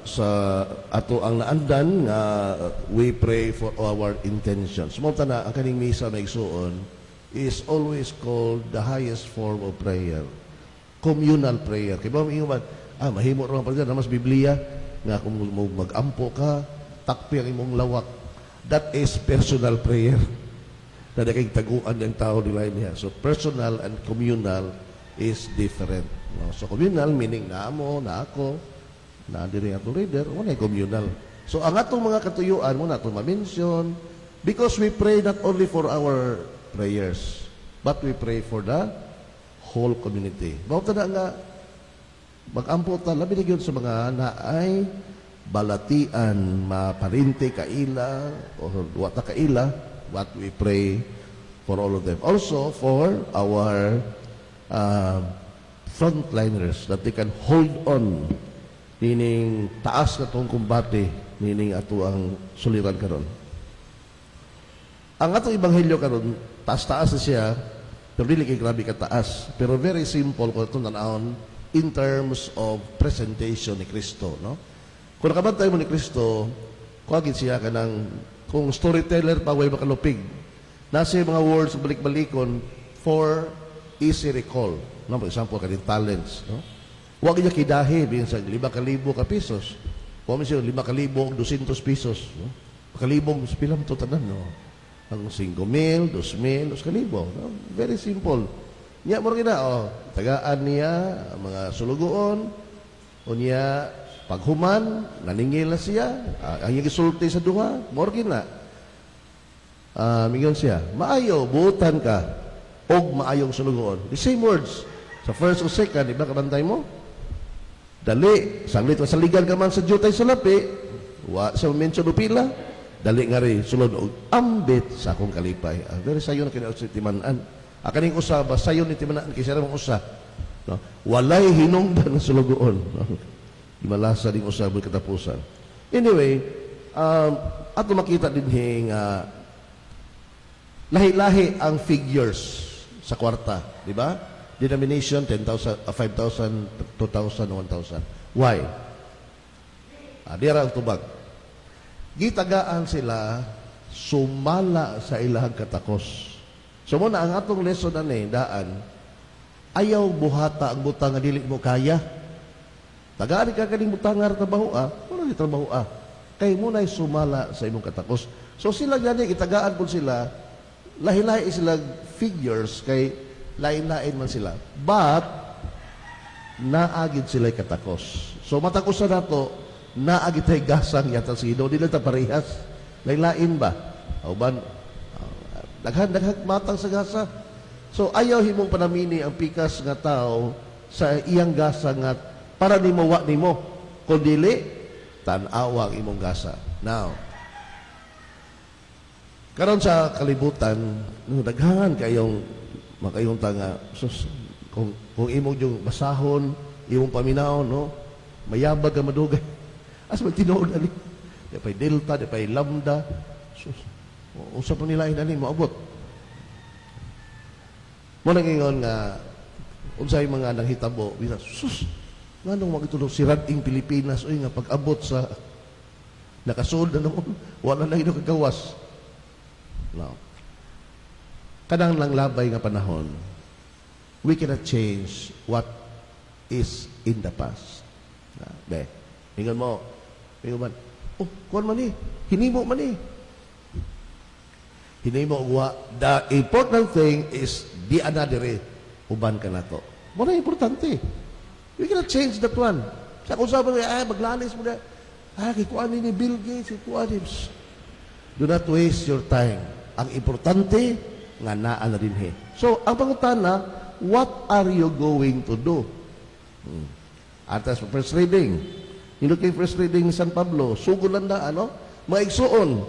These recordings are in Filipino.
sa ato ang naandan nga we pray for our intentions. Mo na ang kaning misa maigsuon is always called the highest form of prayer. Communal prayer. Kaya ba maingon mahimo ra pa na mas Biblia nga kung mag-ampo ka, takpi ang imong lawak. That is personal prayer. Na kay taguan ng tao nila niya. So personal and communal is different. No? So communal meaning na mo, na ako, na diri atong leader, wala communal. So ang atong mga katuyuan mo na itong ma-mention because we pray not only for our prayers but we pray for the whole community. Bawta na nga mag-ampo ta labi na sa mga naay balatian, maparinte kaila o wata kaila, what we pray for all of them. Also for our frontliners that they can hold on nining taas na itong kumbate nining ato ang suliran karon. Ang atong ebanghelyo karon taas-taas na siya pero dili kay grabe ka taas pero very simple kung itong nanahon in terms of presentation ni Kristo, no? Kung nakabantay mo ni Kristo, kuwagin siya ka ng, kung storyteller pa, way makalupig. Nasa mga words, balik-balikon for easy recall. No? For example, kanin talents. No? Huwag niya kidahi, bilang 5,000 ka pesos. Huwag siya 5,000, 200 pesos. No? 5,000, pilam to tanan. No? Ang 5,000, 2,000, 2,000. No? Very simple. Niya mo rin na, tagaan niya, mga sulugoon, o niya, paghuman, naningil na siya, ang isulti sa duha, morgin na. Mingon siya, maayo, buutan ka, og maayong sulugoon. The same words. Sa first o second, iba kabantay mo? Dali, sanglit masaligan ka man sa jutay sa lapi, wa sa mention o pila, dali nga rin, sulod og ambit sa akong kalipay. Very sayo na kinausitimannaan. Akaning usa, ba sayo ni timanaan, kaysa namang usa. No? Walay hinungdan ng sulugoon. No? Malasa din usabot katapusan. Anyway, ato makita din lahi-lahi ang figures sa kwarta, di ba? Denomination 10,000, 5,000, 2,000, 1,000. Why? Dira ang tubag. Gitagaan sila sumala sa ilahang katakos. So muna ang atong lesson na daan, ayaw buhata ang butang nga dili mo kaya. Tagaan ka kaning butangar trabaho wala ni trabaho kay mo na sumala sa imong katakos. So sila gani itagaan po sila, lahi-lahi sila figures kay lain-lain man sila. But naagid sila katakos. So matakosan nato naagid tay gasang yata sino dili ta parehas. Lain-lain ba? Uban daghan matang sa gasa. So ayaw himong panamini ang pikas nga tao sa iyang gasa nga para ni mawa ni mo. Kung dili, tan-awang imong gasa. Now, karon sa kalibutan, daghan kayong makayong tanga. Kung imong yung basahon, imong paminaw, no? Mayabag ka madugay. As magtinood ali. Di pa'y delta, di pa'y lambda. Usap nila ini maabot. Mo nangingon nga, unsay mga nanghitabo, sus, nganong magitulog si Rading Pilipinas oy nga pag-abot sa nakasold na noon wala na ino kagawas. Now, kadang lang labay nga panahon, we cannot change what is in the past. Ingon mo, ingon man, kuwan man hinimo man hinimo uwa. The important thing is di anadere uban ka na to. Muna importante. We cannot change that one. Sa kung sabi nga, maglalis mo na. Kikuanin ni Bill Gates, kikuanin. Do not waste your time. Ang importante, nga naan na din So, ang pangutana, what are you going to do? Atas first reading. Yung kay first reading ni San Pablo, sugulan na, maigsuon.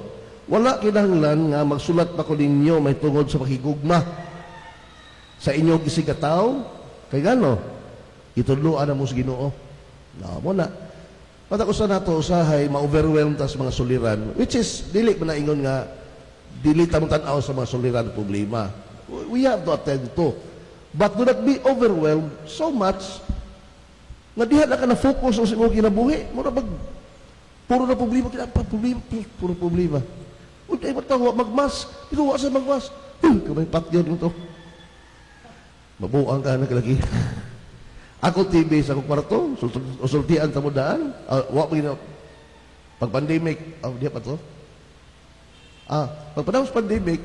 Wala kinahanglan nga magsulat pa ko ninyo may tungod sa pakigugma. Sa inyong isigataw, kay gano? Itudloan na mo sa Ginoo. Mo na. Patakusan nato usahay ma-overwhelm ta sa mga suliran, which is dili man ingon nga dili ta mo tan-aw sa mga suliran problema. We have to attend to. But do not be overwhelmed so much nga diha na ka na focus sa imong kinabuhi. Mura bag Puro na problema, problema, puro problema. Uy, ay matawa, magmas. Ikaw, sa magmas. Kamay patyon mo to. Mabuang ka naglagi. Ako TV sa akong kwarto, usultian sa mudaan. Wa mo pag pandemic, di pa to? Pag panahon sa pandemic,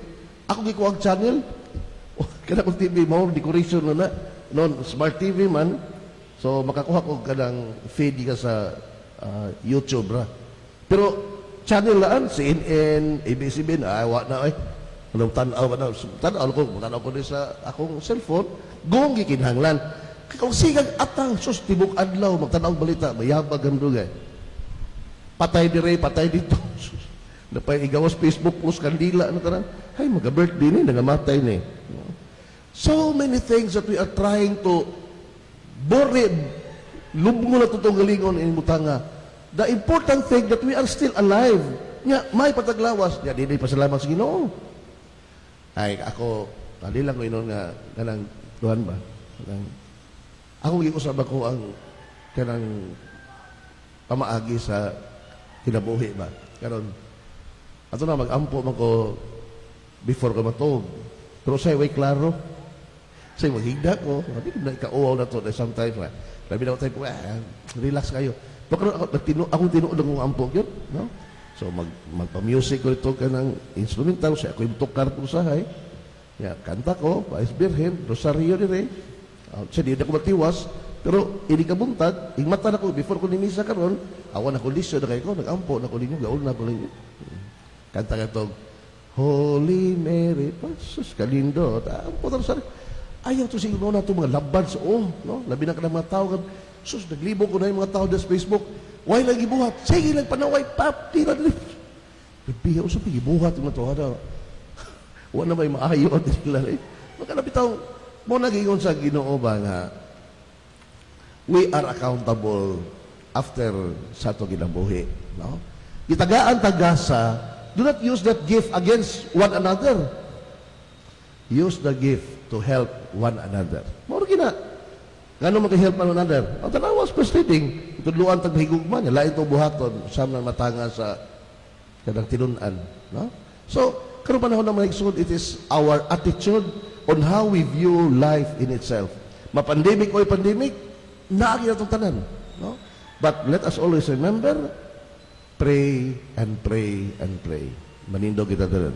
ako gikuha ang channel. Kada kong TV, mo decoration na. Noon, smart TV man. So, makakuha ko kanang feed ka sa YouTube ra. Pero, channel laan, CNN, ABS-CBN, wa na ay. Anong tanaw ko din sa akong cellphone, gong gikinhanglan. Kung sigang atang, sus, tibok adlaw, magtanaw balita, mayabag ang dugay. Patay dire, patay dito. Napay igawas Facebook plus kandila, ano ka na? Ay, mag-birthday ni, nangamatay ni. So many things that we are trying to bored, lubmo na tutong galingon in mutanga. The important thing that we are still alive. Nga, may pataglawas. Nga, di pasalamat sa Ginoo. Ay, ako, tali lang ko inon nga, kanang, Tuhan ba? Kanang, ako mag-iusap ako ang kanang pamaagi sa kinabuhi ba? Karon, ato na mag-ampo man ko before ka matog. Pero sa'yo ay klaro. Sa'yo maghigda ko. Hindi ko na ikauaw na to. Sometimes, labi na ko tayo, relax kayo. Pero akong tinuod ang ampo yun. No? So, magpa-music ko ito ka ng instrumental. Siya ako yung tukar ko sa hay. Kanta ko, Paes Birhen, Rosario dire. Siya di ako matiwas. Pero, hindi ka buntag. Ingmata na ko, before ko nimisa karon, awan ako lisyo na kayo ko, nag-ampo na ko ninyo, gaul na ko ninyo. Kanta ka itong, Holy Mary, pasus, kalindo. Ampo na Rosario. Ayaw to siguro na ito mga labads. No? Labi na ka ng mga tao. Sus, naglibo ko na yung mga tao sa Facebook. Why lang gibuhat? Sige lang panaway, pap, tira din. Bibiyaw sa gibuhat yung mga tao. Wala na may maayo at nila. Magkalapitaw, mo nagingon sa Ginoo ba nga, we are accountable after sa ito ginabuhi. No? Itagaan tagasa, do not use that gift against one another. Use the gift to help one another. Moro gina. Ngano mag-help one another? Ang tanawas frustrating. Tudluan tag higugma niya, lain to buhaton, sam nang matanga sa kanang tinunan, no? So, karon panahon na maigsoon, it is our attitude on how we view life in itself. Ma-pandemic o pandemic, naagi na itong tanan. No? But let us always remember, pray and pray and pray. Manindog kita doon.